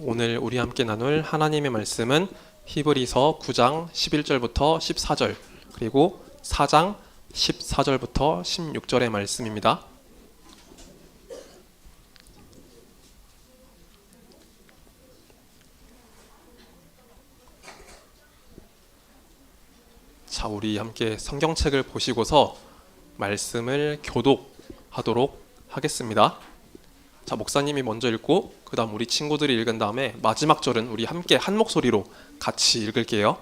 오늘 우리 함께 나눌 하나님의 말씀은 히브리서 9장 11절부터 14절 그리고 4장 14절부터 16절의 말씀입니다. 자, 우리 함께 성경책을 보시고서 말씀을 교독하도록 하겠습니다. 자, 목사님이 먼저 읽고 그 다음 우리 친구들이 읽은 다음에 마지막 절은 우리 함께 한 목소리로 같이 읽을게요.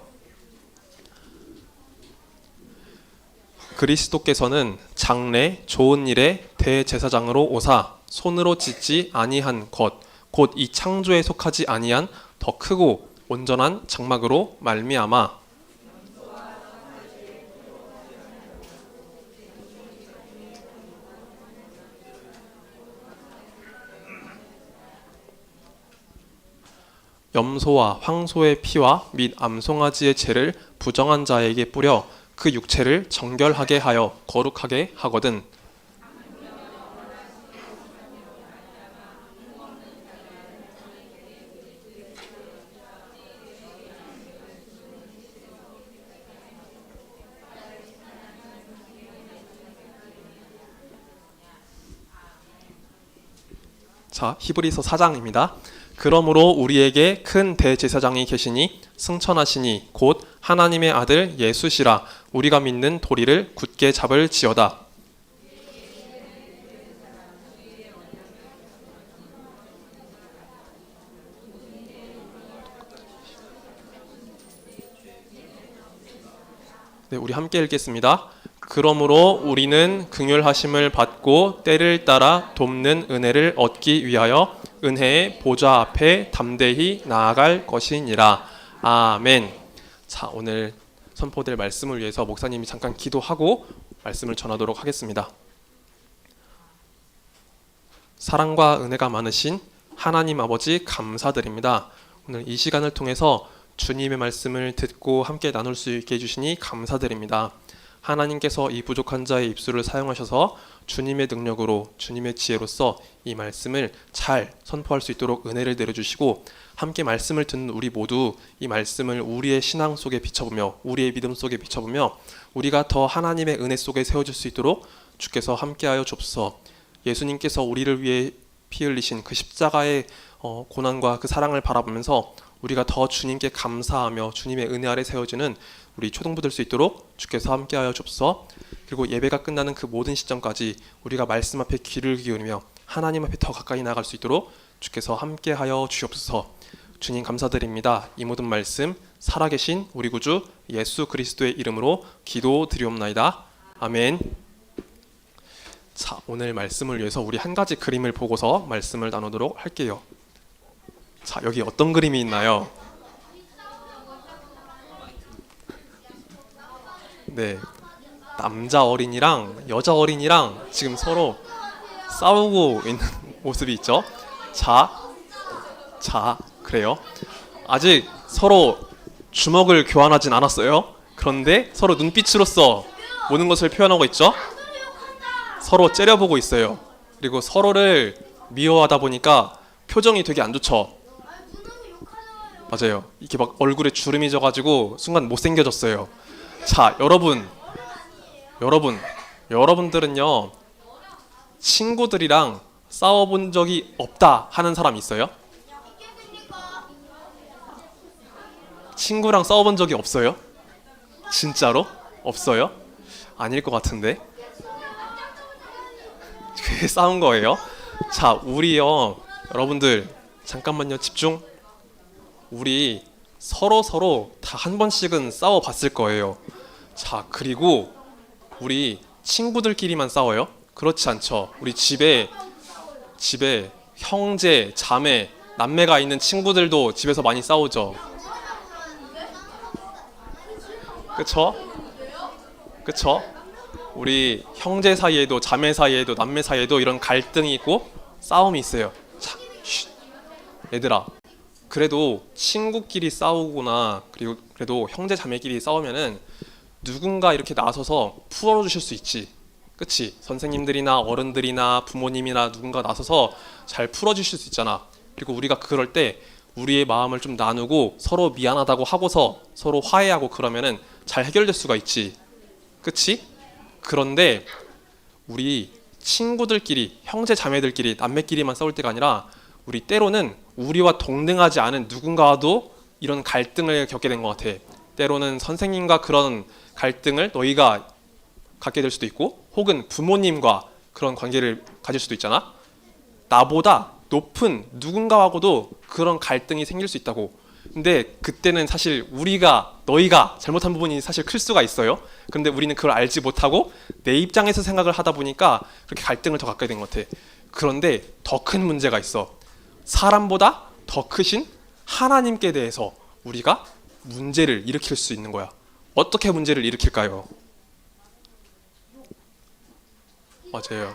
그리스도께서는 장래 좋은 일의 대제사장으로 오사 손으로 짓지 아니한 것 곧 이 창조에 속하지 아니한 더 크고 온전한 장막으로 말미암아 염소와 황소의 피와 및 암송아지의 죄를 부정한 자에게 뿌려 그 육체를 정결하게 하여 거룩하게 하거든. 자, 히브리서 4장입니다. 그러므로 우리에게 큰 대제사장이 계시니 승천하시니 곧 하나님의 아들 예수시라. 우리가 믿는 도리를 굳게 잡을지어다. 네, 우리 함께 읽겠습니다. 그러므로 우리는 긍휼하심을 받고 때를 따라 돕는 은혜를 얻기 위하여 은혜의 보좌 앞에 담대히 나아갈 것이니라. 아멘. 자, 오늘 선포될 말씀을 위해서 목사님이 잠깐 기도하고 말씀을 전하도록 하겠습니다. 사랑과 은혜가 많으신 하나님 아버지 감사드립니다. 오늘 이 시간을 통해서 주님의 말씀을 듣고 함께 나눌 수 있게 해주시니 감사드립니다. 하나님께서 이 부족한 자의 입술을 사용하셔서 주님의 능력으로 주님의 지혜로서 이 말씀을 잘 선포할 수 있도록 은혜를 내려주시고 함께 말씀을 듣는 우리 모두 이 말씀을 우리의 신앙 속에 비춰보며 우리의 믿음 속에 비춰보며 우리가 더 하나님의 은혜 속에 세워질 수 있도록 주께서 함께하여 주옵소서. 예수님께서 우리를 위해 피 흘리신 그 십자가의 고난과 그 사랑을 바라보면서 우리가 더 주님께 감사하며 주님의 은혜 아래 세워지는 우리 초등부 될 수 있도록 주께서 함께하여 주옵소서. 그리고 예배가 끝나는 그 모든 시점까지 우리가 말씀 앞에 귀를 기울이며 하나님 앞에 더 가까이 나아갈 수 있도록 주께서 함께하여 주옵소서. 주님 감사드립니다. 이 모든 말씀 살아계신 우리 구주 예수 그리스도의 이름으로 기도드리옵나이다. 아멘. 자, 오늘 말씀을 위해서 우리 한 가지 그림을 보고서 말씀을 나누도록 할게요. 자, 여기 어떤 그림이 있나요? 네, 남자 어린이랑 여자 어린이랑 지금 서로 싸우고 있는 모습이 있죠. 자, 그래요. 아직 서로 주먹을 교환하진 않았어요. 그런데 서로 눈빛으로써 모든 것을 표현하고 있죠. 서로 째려보고 있어요. 그리고 서로를 미워하다 보니까 표정이 되게 안 좋죠. 맞아요. 이렇게 막 얼굴에 주름이 져가지고 순간 못생겨졌어요. 자, 여러분들은요 친구들이랑 싸워본 적이 없다 하는 사람 있어요? 친구랑 싸워본 적이 없어요? 진짜로? 없어요? 아닐 것 같은데 그게 싸운 거예요? 자, 우리요 여러분들 잠깐만요 집중. 우리 서로 다 한 번씩은 싸워봤을 거예요. 자, 그리고 우리 친구들끼리만 싸워요? 그렇지 않죠. 우리 집에 형제, 자매, 남매가 있는 친구들도 집에서 많이 싸우죠. 그쵸? 우리 형제 사이에도 자매 사이에도 남매 사이에도 이런 갈등이 있고 싸움이 있어요. 자, 얘들아, 그래도 친구끼리 싸우거나 그래도 형제 자매끼리 싸우면은 누군가 이렇게 나서서 풀어주실 수 있지. 그치? 선생님들이나 어른들이나 부모님이나 누군가 나서서 잘 풀어주실 수 있잖아. 그리고 우리가 그럴 때 우리의 마음을 좀 나누고 서로 미안하다고 하고서 서로 화해하고 그러면은 잘 해결될 수가 있지. 그치? 그런데 우리 친구들끼리, 형제 자매들끼리, 남매끼리만 싸울 때가 아니라 우리 때로는 우리와 동등하지 않은 누군가와도 이런 갈등을 겪게 된 것 같아. 때로는 선생님과 그런 갈등을 너희가 갖게 될 수도 있고, 혹은 부모님과 그런 관계를 가질 수도 있잖아. 나보다 높은 누군가하고도 그런 갈등이 생길 수 있다고. 근데 그때는 사실 너희가 잘못한 부분이 사실 클 수가 있어요. 그런데 우리는 그걸 알지 못하고 내 입장에서 생각을 하다 보니까 그렇게 갈등을 더 갖게 된 것 같아. 그런데 더 큰 문제가 있어. 사람보다 더 크신 하나님께 대해서 우리가 문제를 일으킬 수 있는 거야. 어떻게 문제를 일으킬까요? 맞아요.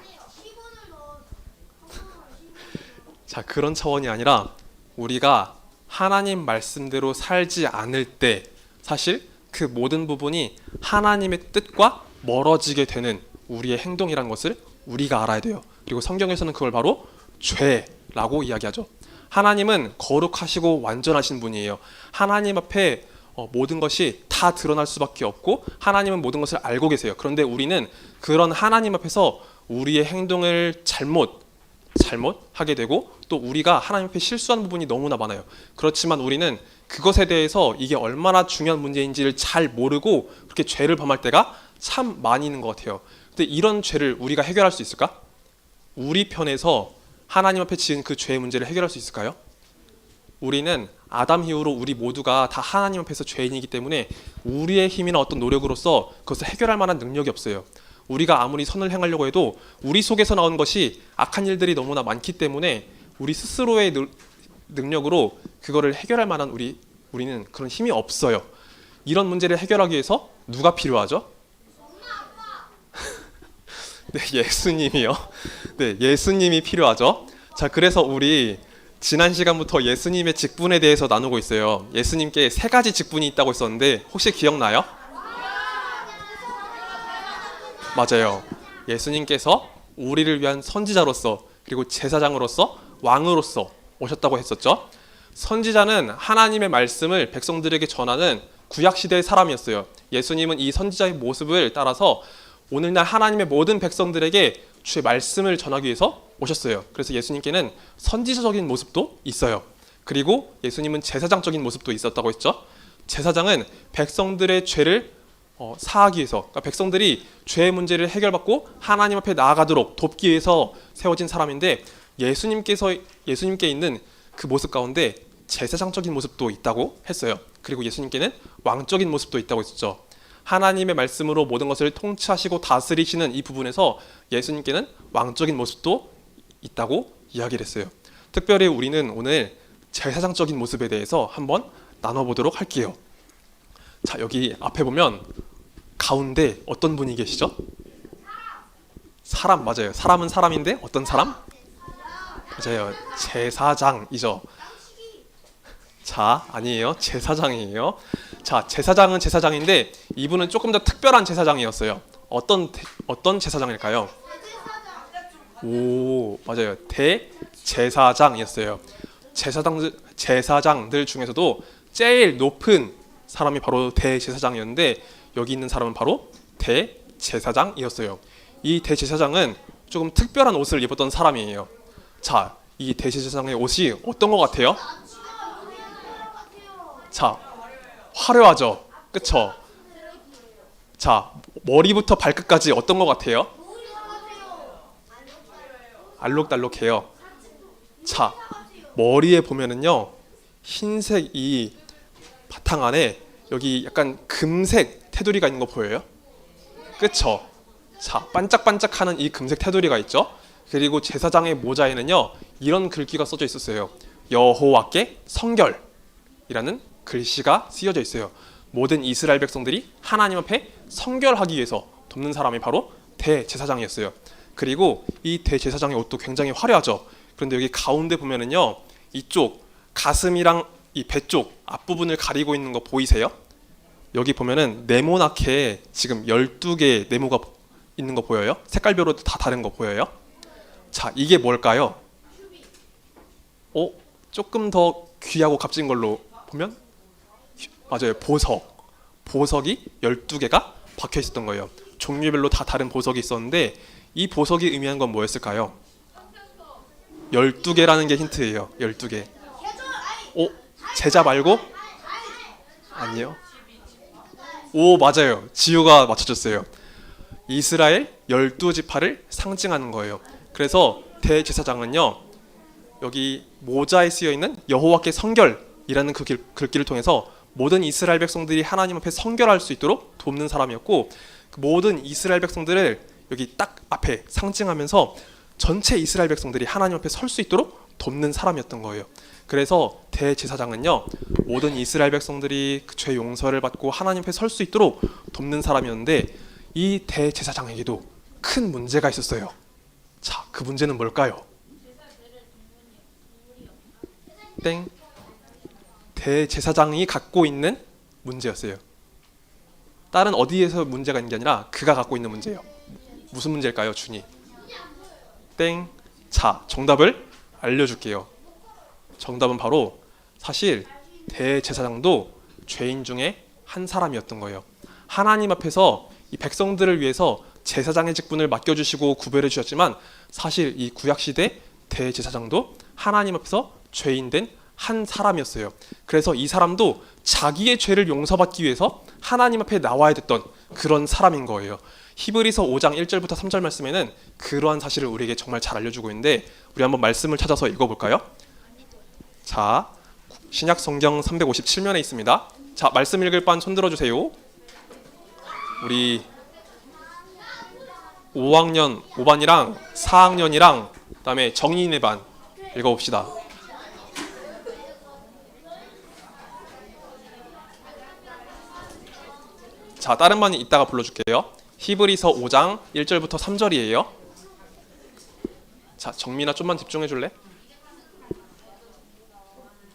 자, 그런 차원이 아니라 우리가 하나님 말씀대로 살지 않을 때 사실 그 모든 부분이 하나님의 뜻과 멀어지게 되는 우리의 행동이란 것을 우리가 알아야 돼요. 그리고 성경에서는 그걸 바로 죄라고 이야기하죠. 하나님은 거룩하시고 완전하신 분이에요. 하나님 앞에 모든 것이 다 드러날 수밖에 없고 하나님은 모든 것을 알고 계세요. 그런데 우리는 그런 하나님 앞에서 우리의 행동을 잘못하게 되고 또 우리가 하나님 앞에 실수하는 부분이 너무나 많아요. 그렇지만 우리는 그것에 대해서 이게 얼마나 중요한 문제인지를 잘 모르고 그렇게 죄를 범할 때가 참 많이 있는 것 같아요. 근데 이런 죄를 우리가 해결할 수 있을까? 우리 편에서 하나님 앞에 지은 그 죄의 문제를 해결할 수 있을까요? 우리는 아담 이후로 우리 모두가 다 하나님 앞에서 죄인이기 때문에 우리의 힘이나 어떤 노력으로서 그것을 해결할 만한 능력이 없어요. 우리가 아무리 선을 행하려고 해도 우리 속에서 나온 것이 악한 일들이 너무나 많기 때문에 우리 스스로의 능력으로 그거를 해결할 만한 우리는 그런 힘이 없어요. 이런 문제를 해결하기 위해서 누가 필요하죠? 네, 예수님이요. 네, 예수님이 필요하죠. 자, 그래서 우리 지난 시간부터 예수님의 직분에 대해서 나누고 있어요. 예수님께 3가지 직분이 있다고 했었는데 혹시 기억나요? 맞아요. 예수님께서 우리를 위한 선지자로서 그리고 제사장으로서 왕으로서 오셨다고 했었죠. 선지자는 하나님의 말씀을 백성들에게 전하는 구약시대의 사람이었어요. 예수님은 이 선지자의 모습을 따라서 오늘날 하나님의 모든 백성들에게 주의 말씀을 전하기 위해서 오셨어요. 그래서 예수님께는 선지자적인 모습도 있어요. 그리고 예수님은 제사장적인 모습도 있었다고 했죠. 제사장은 백성들의 죄를 사하기 위해서, 그러니까 백성들이 죄의 문제를 해결받고 하나님 앞에 나아가도록 돕기 위해서 세워진 사람인데 예수님께 있는 그 모습 가운데 제사장적인 모습도 있다고 했어요. 그리고 예수님께는 왕적인 모습도 있다고 했었죠. 하나님의 말씀으로 모든 것을 통치하시고 다스리시는 이 부분에서 예수님께는 왕적인 모습도 있다고 이야기를 했어요. 특별히 우리는 오늘 제사장적인 모습에 대해서 한번 나눠보도록 할게요. 자, 여기 앞에 보면 가운데 어떤 분이 계시죠? 사람, 맞아요. 사람은 사람인데 어떤 사람? 맞아요. 제사장이죠. 자, 아니에요. 제사장이에요. 자, 제사장은 제사장인데 이분은 조금 더 특별한 제사장이었어요. 어떤 제사장일까요? 오, 맞아요. 대제사장이었어요. 제사장들 중에서도 제일 높은 사람이 바로 대제사장이었는데 여기 있는 사람은 바로 대제사장이었어요. 이 대제사장은 조금 특별한 옷을 입었던 사람이에요. 자, 이 대제사장의 옷이 어떤 것 같아요? 자, 화려하죠? 그쵸? 자, 머리부터 발끝까지 어떤 것 같아요? 알록달록해요. 자, 머리에 보면은요 흰색 이 바탕 안에 여기 약간 금색 테두리가 있는 거 보여요? 그쵸? 자, 반짝반짝하는 이 금색 테두리가 있죠? 그리고 제사장의 모자에는요 이런 글귀가 써져 있었어요. 여호와께 성결이라는 글씨가 쓰여져 있어요. 모든 이스라엘 백성들이 하나님 앞에 성결하기 위해서 돕는 사람이 바로 대제사장이었어요. 그리고 이 대제사장의 옷도 굉장히 화려하죠. 그런데 여기 가운데 보면은요 이쪽 가슴이랑 이 배 쪽 앞부분을 가리고 있는 거 보이세요? 여기 보면은 네모나게 지금 12개의 네모가 있는 거 보여요? 색깔별로 다 다른 거 보여요? 자, 이게 뭘까요? 조금 더 귀하고 값진 걸로 보면 맞아요. 보석이 12개가 박혀 있었던 거예요. 종류별로 다 다른 보석이 있었는데 이 보석이 의미한 건 뭐였을까요? 12개라는 게 힌트예요. 12개. 오, 제자 말고? 아니요. 오, 맞아요. 지우가 맞춰줬어요. 이스라엘 12지파를 상징하는 거예요. 그래서 대제사장은요, 여기 모자에 쓰여 있는 여호와께 성결이라는 그 글귀를 통해서 모든 이스라엘 백성들이 하나님 앞에 성결할 수 있도록 돕는 사람이었고, 그 모든 이스라엘 백성들을 여기 딱 앞에 상징하면서 전체 이스라엘 백성들이 하나님 앞에 설 수 있도록 돕는 사람이었던 거예요. 그래서 대제사장은요, 모든 이스라엘 백성들이 그 죄 용서를 받고 하나님 앞에 설 수 있도록 돕는 사람이었는데, 이 대제사장에게도 큰 문제가 있었어요. 자, 그 문제는 뭘까요? 땡. 대제사장이 갖고 있는 문제였어요. 다른 어디에서 문제가 있는 게 아니라 그가 갖고 있는 문제예요. 무슨 문제일까요, 준이? 땡. 자, 정답을 알려줄게요. 정답은 바로 사실 대제사장도 죄인 중에 한 사람이었던 거예요. 하나님 앞에서 이 백성들을 위해서 제사장의 직분을 맡겨주시고 구별해 주셨지만 사실 이 구약시대 대제사장도 하나님 앞에서 죄인된 한 사람이었어요. 그래서 이 사람도 자기의 죄를 용서받기 위해서 하나님 앞에 나와야 됐던 그런 사람인 거예요. 히브리서 5장 1절부터 3절 말씀에는 그러한 사실을 우리에게 정말 잘 알려주고 있는데, 우리 한번 말씀을 찾아서 읽어볼까요? 자, 신약 성경 357면에 있습니다. 자, 말씀 읽을 반 손 들어주세요. 우리 5학년 5반이랑 4학년이랑 그다음에 정인의 반 읽어봅시다. 자, 다른 반이 이따가 불러줄게요. 히브리서 5장 1절부터 3절이에요. 자, 정민아 좀만 집중해 줄래?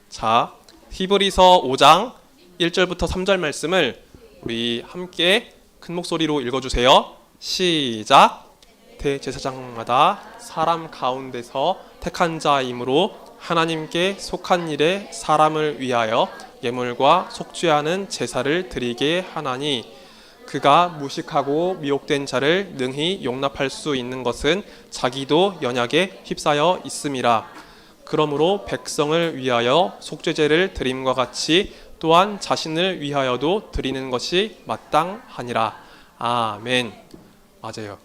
자, 히브리서 5장 1절부터 3절 말씀을 우리 함께 큰 목소리로 읽어주세요. 시작. 대제사장마다 사람 가운데서 택한 자이므로 하나님께 속한 일에 사람을 위하여 예물과 속죄하는 제사를 드리게 하나니, 그가 무식하고 미혹된 자를 능히 용납할 수 있는 것은 자기도 연약에 휩싸여 있음이라. 그러므로 백성을 위하여 속죄제를 드림과 같이 또한 자신을 위하여도 드리는 것이 마땅하니라. 아멘. 맞아요.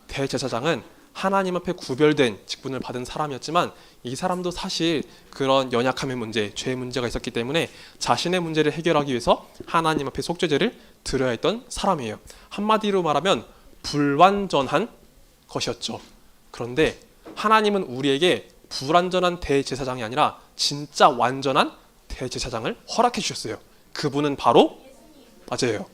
대제사장은 하나님 앞에 구별된 직분을 받은 사람이었지만 이 사람도 사실 그런 연약함의 문제, 죄의 문제가 있었기 때문에 자신의 문제를 해결하기 위해서 하나님 앞에 속죄제를 드려야 했던 사람이에요. 한마디로 말하면 불완전한 것이었죠. 그런데 하나님은 우리에게 불완전한 대제사장이 아니라 진짜 완전한 대제사장을 허락해 주셨어요. 그분은 바로 맞아요.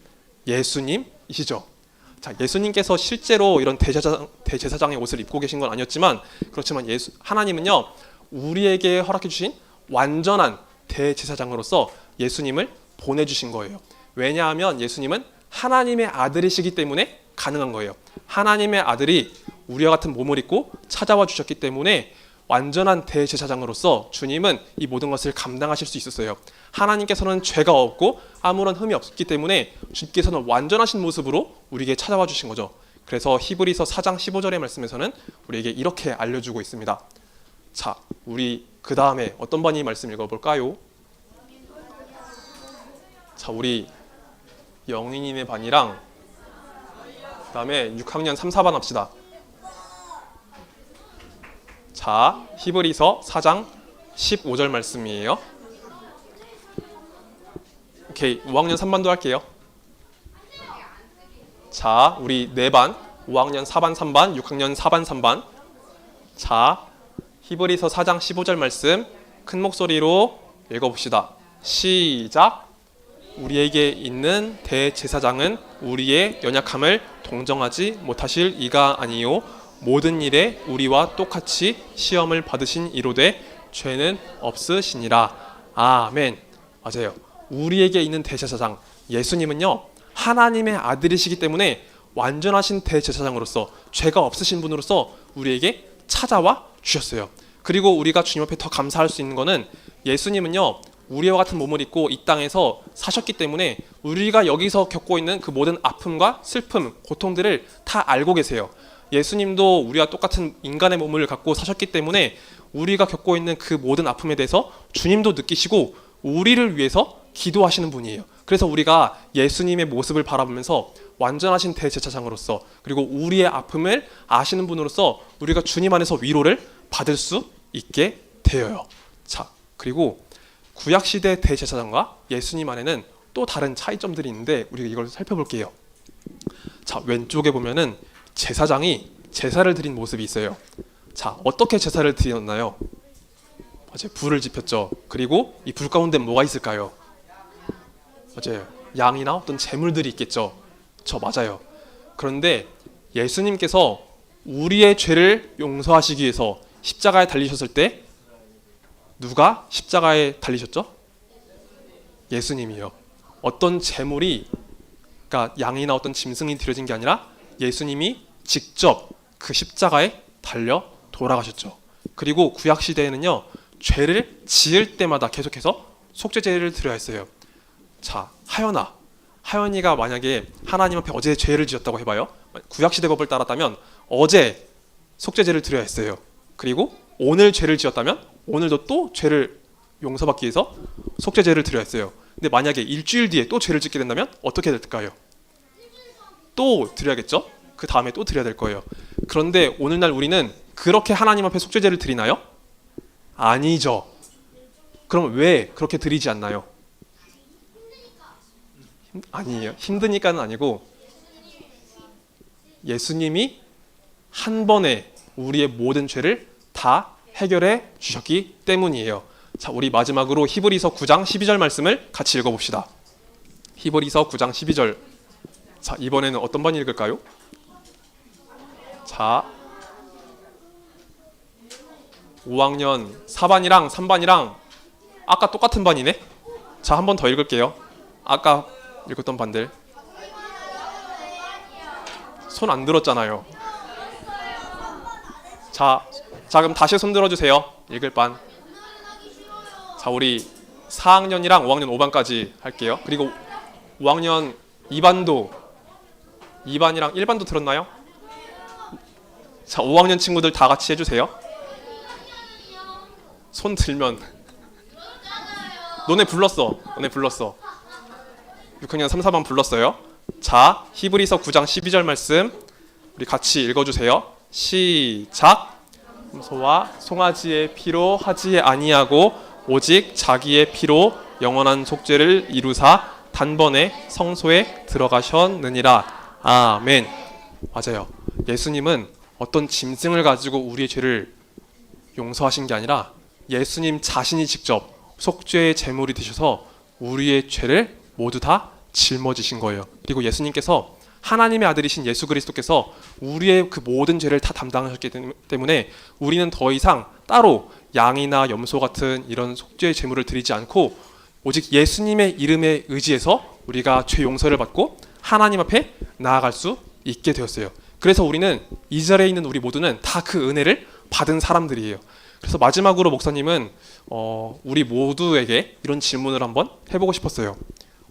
예수님이시죠. 자, 예수님께서 실제로 이런 대제사장의 옷을 입고 계신 건 아니었지만, 그렇지만 하나님은요, 우리에게 허락해 주신 완전한 대제사장으로서 예수님을 보내주신 거예요. 왜냐하면 예수님은 하나님의 아들이시기 때문에 가능한 거예요. 하나님의 아들이 우리와 같은 몸을 입고 찾아와 주셨기 때문에 완전한 대제사장으로서 주님은 이 모든 것을 감당하실 수 있었어요. 하나님께서는 죄가 없고 아무런 흠이 없기 때문에 주님께서는 완전하신 모습으로 우리에게 찾아와 주신 거죠. 그래서 히브리서 4장 15절의 말씀에서는 우리에게 이렇게 알려주고 있습니다. 자, 우리 그 다음에 어떤 반이 말씀 읽어볼까요? 자, 우리 영인이네 반이랑 그 다음에 6학년 3, 4반 합시다. 자, 히브리서 4장 15절 말씀이에요. 오케이, 5학년 3반도 할게요. 자, 우리 4반, 5학년 4반 3반, 6학년 4반 3반. 자, 히브리서 4장 15절 말씀 큰 목소리로 읽어봅시다. 시작. 우리에게 있는 대제사장은 우리의 연약함을 동정하지 못하실 이가 아니요 모든 일에 우리와 똑같이 시험을 받으신 이로되 죄는 없으시니라. 아멘. 맞아요. 우리에게 있는 대제사장 예수님은요, 하나님의 아들이시기 때문에 완전하신 대제사장으로서 죄가 없으신 분으로서 우리에게 찾아와 주셨어요. 그리고 우리가 주님 앞에 더 감사할 수 있는 거는 예수님은요 우리와 같은 몸을 입고 이 땅에서 사셨기 때문에 우리가 여기서 겪고 있는 그 모든 아픔과 슬픔, 고통들을 다 알고 계세요. 예수님도 우리와 똑같은 인간의 몸을 갖고 사셨기 때문에 우리가 겪고 있는 그 모든 아픔에 대해서 주님도 느끼시고 우리를 위해서 기도하시는 분이에요. 그래서 우리가 예수님의 모습을 바라보면서 완전하신 대제사장으로서 그리고 우리의 아픔을 아시는 분으로서 우리가 주님 안에서 위로를 받을 수 있게 되어요. 자, 그리고 구약시대 대제사장과 예수님 안에는 또 다른 차이점들이 있는데 우리가 이걸 살펴볼게요. 자, 왼쪽에 보면은 제사장이 제사를 드린 모습이 있어요. 자, 어떻게 제사를 드렸나요? 어제 불을 지폈죠. 그리고 이 불 가운데 뭐가 있을까요? 맞아요. 양이나 어떤 제물들이 있겠죠. 맞아요. 그런데 예수님께서 우리의 죄를 용서하시기 위해서 십자가에 달리셨을 때 누가 십자가에 달리셨죠? 예수님이요. 어떤 제물이 그러니까 양이나 어떤 짐승이 드려진 게 아니라 예수님이 직접 그 십자가에 달려 돌아가셨죠. 그리고 구약 시대에는요 죄를 지을 때마다 계속해서 속죄제를 드려야 했어요. 자, 하연이가 만약에 하나님 앞에 어제 죄를 지었다고 해봐요. 구약시대 법을 따랐다면 어제 속죄제를 드려야 했어요. 그리고 오늘 죄를 지었다면 오늘도 또 죄를 용서받기 위해서 속죄제를 드려야 했어요. 근데 만약에 일주일 뒤에 또 죄를 짓게 된다면 어떻게 될까요? 또 드려야겠죠? 그 다음에 또 드려야 될 거예요. 그런데 오늘날 우리는 그렇게 하나님 앞에 속죄제를 드리나요? 아니죠. 그럼 왜 그렇게 드리지 않나요? 아니에요. 힘드니까는 아니고 예수님이 한 번에 우리의 모든 죄를 다 해결해 주셨기 때문이에요. 자, 우리 마지막으로 히브리서 9장 12절 말씀을 같이 읽어봅시다. 히브리서 9장 12절. 자, 이번에는 어떤 반 읽을까요? 자, 5학년 4반이랑 3반이랑 아까 똑같은 반이네. 자, 한 번 더 읽을게요. 아까 읽었던 반들. 손 안 들었잖아요. 자, 그럼 다시 손 들어주세요. 읽을 반. 자, 우리 4학년이랑 5학년 5반까지 할게요. 그리고 5학년 2반도 2반이랑 1반도 들었나요? 자, 5학년 친구들 다 같이 해주세요. 손 들면 너네 불렀어. 6학년 3, 4반 불렀어요. 자, 히브리서 9장 12절 말씀 우리 같이 읽어주세요. 시작. 소와 송아지의 피로 하지 아니하고 오직 자기의 피로 영원한 속죄를 이루사 단번에 성소에 들어가셨느니라. 아멘. 맞아요. 예수님은 어떤 짐승을 가지고 우리의 죄를 용서하신 게 아니라 예수님 자신이 직접 속죄의 제물이 되셔서 우리의 죄를 모두 다 짊어지신 거예요. 그리고 예수님께서 하나님의 아들이신 예수 그리스도께서 우리의 그 모든 죄를 다 담당하셨기 때문에 우리는 더 이상 따로 양이나 염소 같은 이런 속죄의 제물을 드리지 않고 오직 예수님의 이름에 의지해서 우리가 죄 용서를 받고 하나님 앞에 나아갈 수 있게 되었어요. 그래서 우리는 이 자리에 있는 우리 모두는 다 그 은혜를 받은 사람들이에요. 그래서 마지막으로 목사님은 우리 모두에게 이런 질문을 한번 해보고 싶었어요.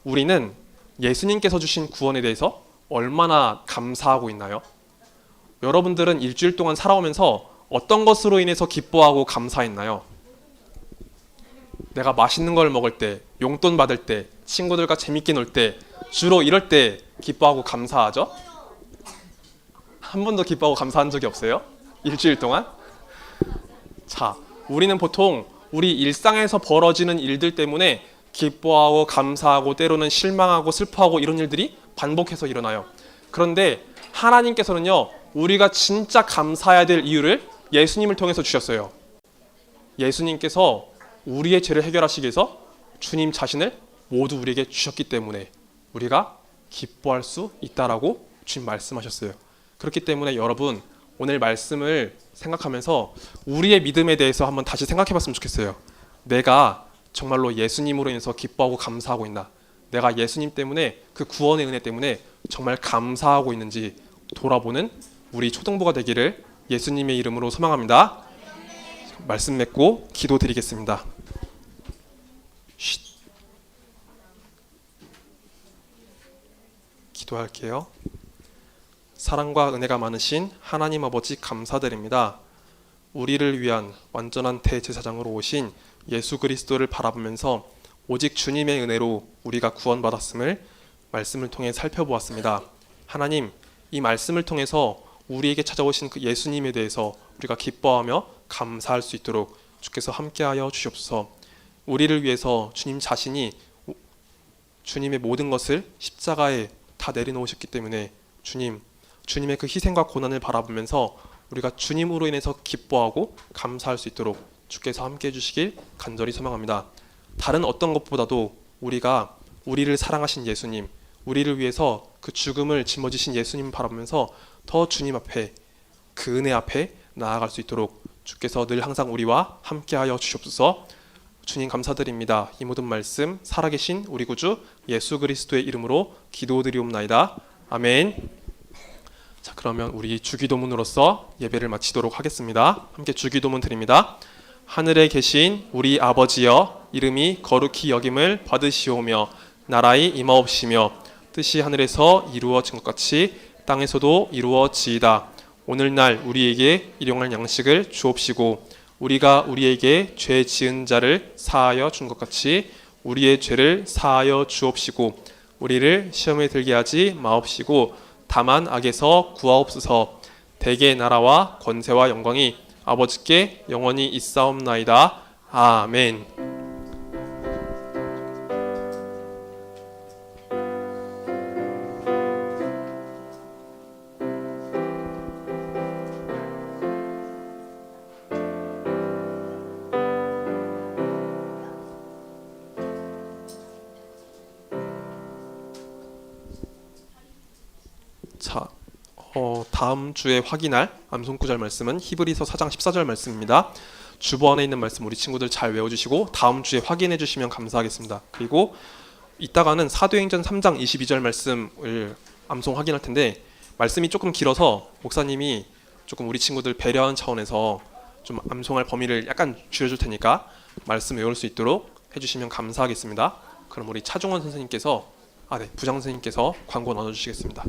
우리는 예수님께서 주신 구원에 대해서 얼마나 감사하고 있나요? 여러분들은 일주일 동안 살아오면서 어떤 것으로 인해서 기뻐하고 감사했나요? 내가 맛있는 걸 먹을 때, 용돈 받을 때, 친구들과 재밌게 놀 때, 주로 이럴 때 기뻐하고 감사하죠? 한 번도 기뻐하고 감사한 적이 없어요? 일주일 동안? 자, 우리는 보통 우리 일상에서 벌어지는 일들 때문에 기뻐하고 감사하고 때로는 실망하고 슬퍼하고 이런 일들이 반복해서 일어나요. 그런데 하나님께서는요, 우리가 진짜 감사해야 될 이유를 예수님을 통해서 주셨어요. 예수님께서 우리의 죄를 해결하시기 위해서 주님 자신을 모두 우리에게 주셨기 때문에 우리가 기뻐할 수 있다라고 주님 말씀하셨어요. 그렇기 때문에 여러분, 오늘 말씀을 생각하면서 우리의 믿음에 대해서 한번 다시 생각해 봤으면 좋겠어요. 내가 정말로 예수님으로 인해서 기뻐하고 감사하고 있나? 내가 예수님 때문에 그 구원의 은혜 때문에 정말 감사하고 있는지 돌아보는 우리 초등부가 되기를 예수님의 이름으로 소망합니다. 말씀 맺고 기도드리겠습니다. 기도할게요. 사랑과 은혜가 많으신 하나님 아버지 감사드립니다. 우리를 위한 완전한 대제사장으로 오신 예수 그리스도를 바라보면서 오직 주님의 은혜로 우리가 구원받았음을 말씀을 통해 살펴보았습니다. 하나님, 이 말씀을 통해서 우리에게 찾아오신 그 예수님에 대해서 우리가 기뻐하며 감사할 수 있도록 주께서 함께하여 주시옵소서. 우리를 위해서 주님 자신이 주님의 모든 것을 십자가에 다 내려놓으셨기 때문에 주님의 그 희생과 고난을 바라보면서 우리가 주님으로 인해서 기뻐하고 감사할 수 있도록 주께서 함께해 주시길 간절히 소망합니다. 다른 어떤 것보다도 우리가 우리를 사랑하신 예수님, 우리를 위해서 그 죽음을 짊어지신 예수님 바라보면서 더 주님 앞에, 그 은혜 앞에 나아갈 수 있도록 주께서 늘 항상 우리와 함께하여 주시옵소서. 주님 감사드립니다. 이 모든 말씀 살아계신 우리 구주 예수 그리스도의 이름으로 기도드리옵나이다. 아멘. 자, 그러면 우리 주기도문으로서 예배를 마치도록 하겠습니다. 함께 주기도문 드립니다. 하늘에 계신 우리 아버지여, 이름이 거룩히 여김을 받으시오며 나라의 임하옵시며 뜻이 하늘에서 이루어진 것 같이 땅에서도 이루어지이다. 오늘날 우리에게 일용할 양식을 주옵시고 우리가 우리에게 죄 지은 자를 사하여 준 것 같이 우리의 죄를 사하여 주옵시고 우리를 시험에 들게 하지 마옵시고 다만 악에서 구하옵소서. 대개 나라와 권세와 영광이 아버지께 영원히 있사옵나이다. 아멘. 자, 다음 주에 확인할 암송구절 말씀은 히브리서 4장 14절 말씀입니다. 주보안에 있는 말씀 우리 친구들 잘 외워주시고 다음 주에 확인해 주시면 감사하겠습니다. 그리고 이따가는 사도행전 3장 22절 말씀을 암송 확인할 텐데 말씀이 조금 길어서 목사님이 조금 우리 친구들 배려하는 차원에서 좀 암송할 범위를 약간 줄여줄 테니까 말씀 외울 수 있도록 해주시면 감사하겠습니다. 그럼 우리 차종원 선생님께서 부장 선생님께서 광고 나눠주시겠습니다.